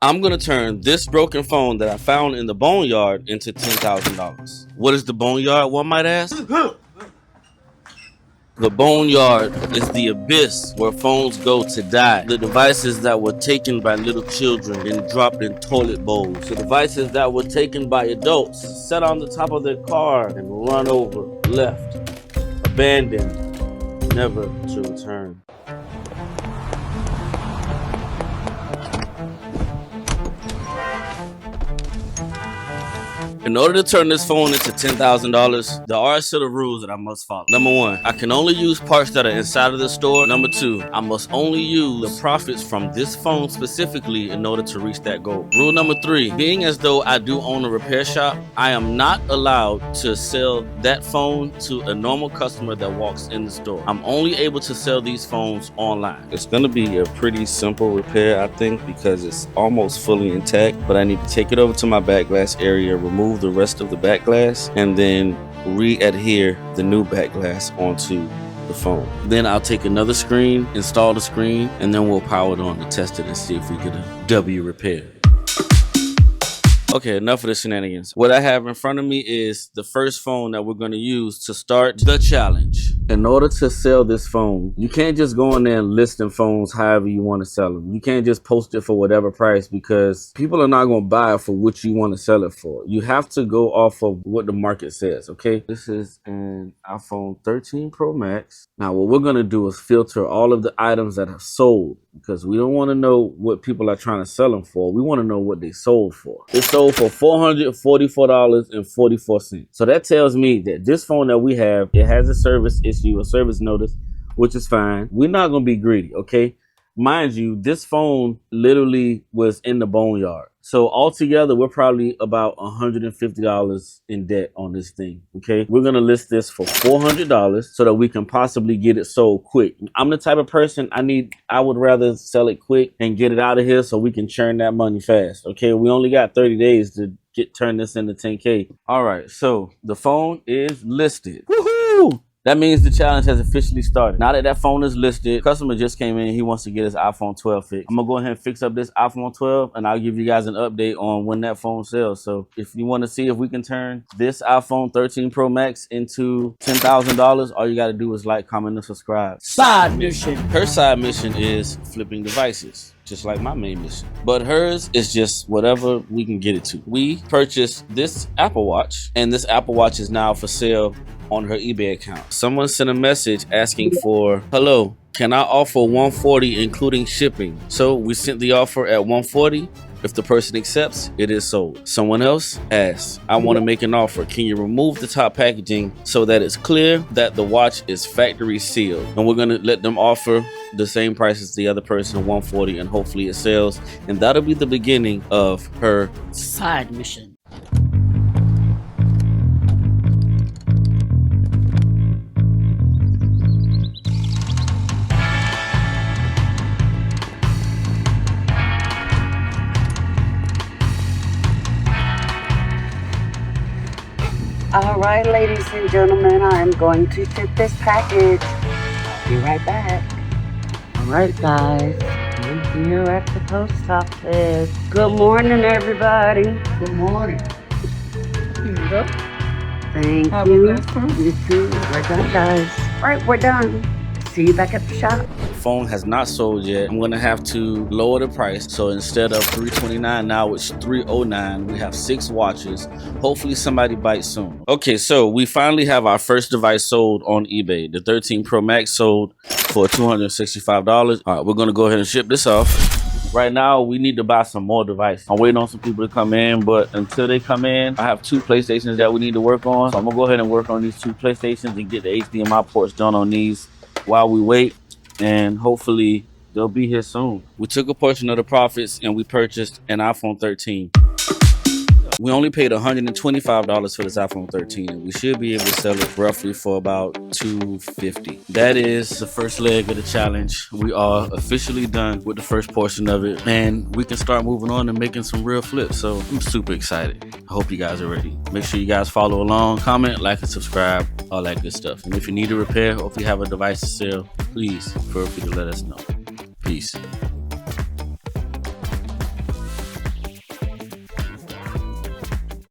I'm gonna turn this broken phone that I found in the Boneyard into $10,000. What is the Boneyard, one might ask? The Boneyard is the abyss where phones go to die. The devices that were taken by little children and dropped in toilet bowls. The devices that were taken by adults, set on the top of their car and run over, left, abandoned, never to return. In order to turn this phone into $10,000, there are a set of rules that I must follow. Number one, I can only use parts that are inside of the store. Number two, I must only use the profits from this phone specifically in order to reach that goal. Rule number three, being as though I do own a repair shop, I am not allowed to sell that phone to a normal customer that walks in the store. I'm only able to sell these phones online. It's gonna be a pretty simple repair, I think, because it's almost fully intact, but I need to take it over to my back glass area, remove the rest of the back glass, and then re-adhere the new back glass onto the phone. Then I'll take another screen, install the screen, and then we'll power it on to test it and see if we get a W repair. Okay, enough of the shenanigans. What I have in front of me is the first phone that we're going to use to start the challenge. In order to sell this phone, you can't just go in there and listing phones however you want to sell them. You can't just post it for whatever price because people are not going to buy it for what you want to sell it for. You have to go off of what the market says, okay? This is an iPhone 13 Pro Max. Now, what we're going to do is filter all of the items that have sold because we don't want to know what people are trying to sell them for. We want to know what they sold for. It sold for $444.44. So that tells me that this phone that we have, it has a service issue, a service notice, which is fine. We're not going to be greedy, okay? Mind you, this phone literally was in the Boneyard. So altogether, we're probably about $150 in debt on this thing, okay? We're going to list this for $400 so that we can possibly get it sold quick. I'm the type of person, I would rather sell it quick and get it out of here so we can churn that money fast, okay? We only got 30 days to turn this into 10K. All right, so the phone is listed. Woohoo! That means the challenge has officially started. Now that phone is listed, customer just came in. He wants to get his iPhone 12 fixed. I'm gonna go ahead and fix up this iPhone 12 and I'll give you guys an update on when that phone sells. So if you want to see if we can turn this iPhone 13 Pro Max into $10,000, all you gotta do is like, comment, and subscribe. Side mission. Her side mission is flipping devices, just like my main mission. But hers is just whatever we can get it to. We purchased this Apple Watch, and this Apple Watch is now for sale on her eBay account. Someone sent a message asking for, hello, can I offer $140 including shipping? So we sent the offer at $140. If the person accepts, it is sold. Someone else asks, I want to make an offer. Can you remove the top packaging so that it's clear that the watch is factory sealed? And we're going to let them offer the same price as the other person, $140, and hopefully it sells. And that'll be the beginning of her side mission. All right, ladies and gentlemen, I am going to ship this package. I'll be right back. All right, guys, we're here at the post office. Good morning, everybody. Good morning. Here you go. Thank Have you. a nice one. You too. We're done, guys. All right, we're done. See you back at the shop. phone has not sold yet. I'm gonna have to lower the price. So instead of $329, now it's $309. We have 6 watches. Hopefully somebody bites soon. Okay, so we finally have our first device sold on eBay. The 13 Pro Max sold for $265. All right, we're gonna go ahead and ship this off. Right now, we need to buy some more devices. I'm waiting on some people to come in, but until they come in, I have 2 PlayStations that we need to work on. So I'm gonna go ahead and work on these 2 PlayStations and get the HDMI ports done on these while we wait, and hopefully they'll be here soon. We took a portion of the profits and we purchased an iPhone 13. We only paid $125 for this iPhone 13, and we should be able to sell it roughly for about $250. That is the first leg of the challenge. We are officially done with the first portion of it, and we can start moving on and making some real flips. So I'm super excited. I hope you guys are ready. Make sure you guys follow along, comment, like, and subscribe, all that good stuff. And if you need a repair or if you have a device to sell, please feel free to let us know. Peace.